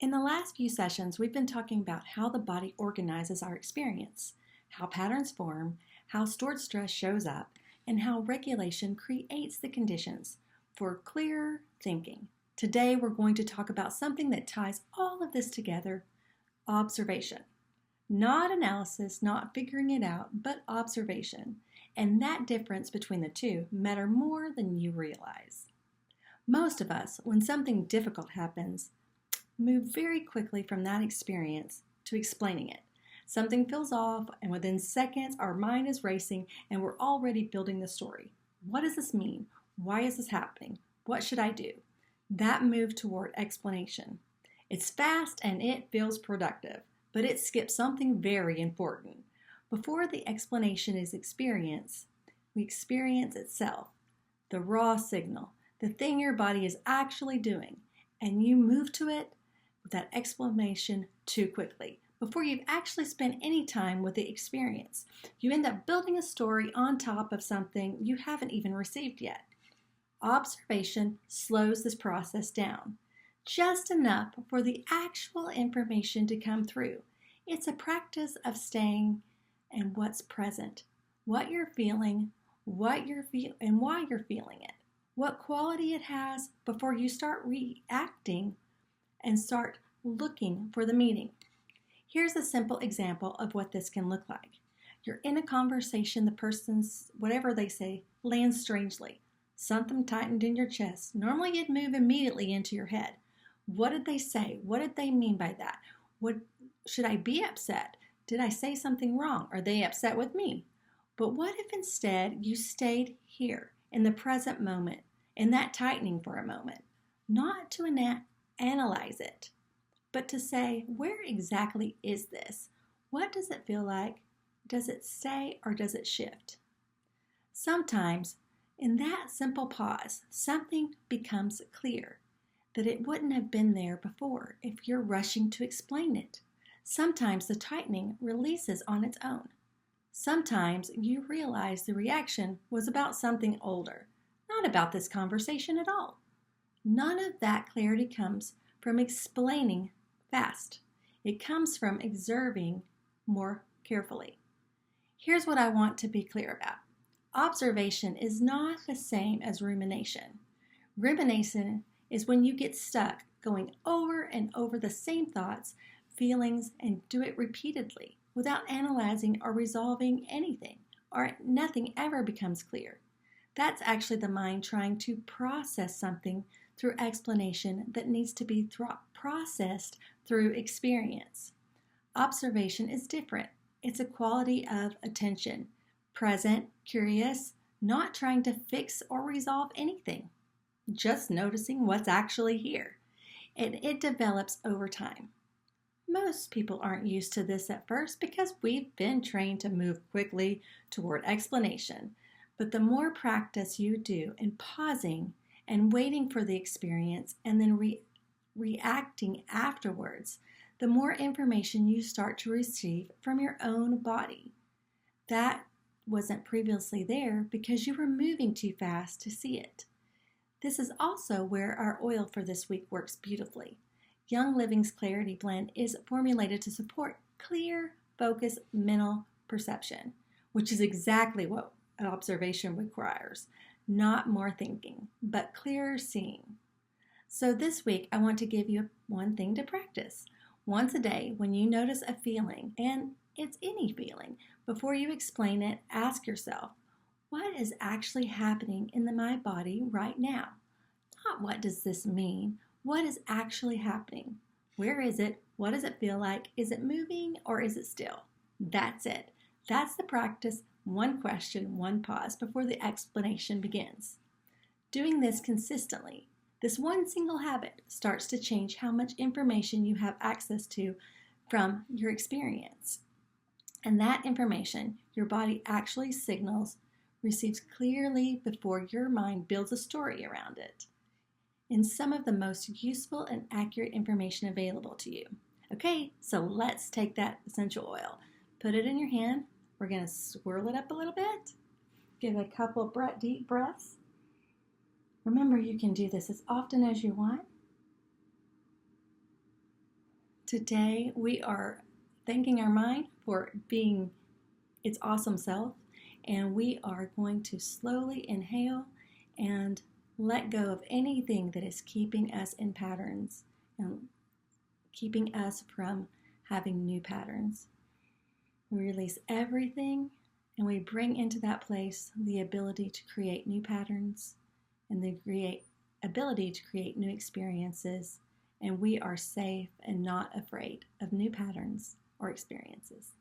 In the last few sessions, we've been talking about how the body organizes our experience, how patterns form, how stored stress shows up, and how regulation creates the conditions for clearer thinking. Today, we're going to talk about something that ties all of this together: observation. Not analysis, not figuring it out, but observation. And that difference between the two matter more than you realize. Most of us, when something difficult happens, move very quickly from that experience to explaining it. Something feels off, and within seconds, our mind is racing and we're already building the story. What does this mean? Why is this happening? What should I do? That move toward explanation. It's fast and it feels productive, but it skips something very important. Before the explanation is experienced, we experience itself, the raw signal, the thing your body is actually doing, and you move to it with that explanation too quickly. Before you've actually spent any time with the experience, you end up building a story on top of something you haven't even received yet. Observation slows this process down, just enough for the actual information to come through. It's a practice of staying and what's present, what you're feeling, and why you're feeling it, what quality it has before you start reacting and start looking for the meaning. Here's a simple example of what this can look like. You're in a conversation, the person's, whatever they say, lands strangely. Something tightened in your chest. Normally you'd move immediately into your head. What did they say? What did they mean by that? Should I be upset? Did I say something wrong? Are they upset with me? But what if instead you stayed here in the present moment, in that tightening for a moment, not to analyze it, but to say, where exactly is this? What does it feel like? Does it stay or does it shift? Sometimes, in that simple pause, something becomes clear that it wouldn't have been there before if you're rushing to explain it. Sometimes the tightening releases on its own. Sometimes you realize the reaction was about something older, not about this conversation at all. None of that clarity comes from explaining fast. It comes from observing more carefully. Here's what I want to be clear about. Observation is not the same as rumination. Rumination is when you get stuck going over and over the same thoughts, feelings, and do it repeatedly without analyzing or resolving anything, or nothing ever becomes clear. That's actually the mind trying to process something through explanation that needs to be processed through experience. Observation is different. It's a quality of attention, present, curious, not trying to fix or resolve anything, just noticing what's actually here. And it develops over time. Most people aren't used to this at first because we've been trained to move quickly toward explanation. But the more practice you do in pausing and waiting for the experience and then reacting afterwards, the more information you start to receive from your own body. That wasn't previously there because you were moving too fast to see it. This is also where our oil for this week works beautifully. Young Living's Clarity Blend is formulated to support clear, focused mental perception, which is exactly what observation requires. Not more thinking, but clearer seeing. So this week, I want to give you one thing to practice. Once a day, when you notice a feeling, and it's any feeling, before you explain it, ask yourself, what is actually happening in my body right now? Not what does this mean? What is actually happening? Where is it? What does it feel like? Is it moving or is it still? That's it. That's the practice. One question, one pause before the explanation begins. Doing this consistently, this one single habit starts to change how much information you have access to from your experience. And that information your body actually receives clearly before your mind builds a story around it, in some of the most useful and accurate information available to you. Okay, so let's take that essential oil. Put it in your hand. We're going to swirl it up a little bit. Give a couple deep breaths. Remember, you can do this as often as you want. Today we are thanking our mind for being its awesome self, and we are going to slowly inhale and let go of anything that is keeping us in patterns and keeping us from having new patterns. We release everything and we bring into that place the ability to create new patterns and the ability to create new experiences. And we are safe and not afraid of new patterns or experiences.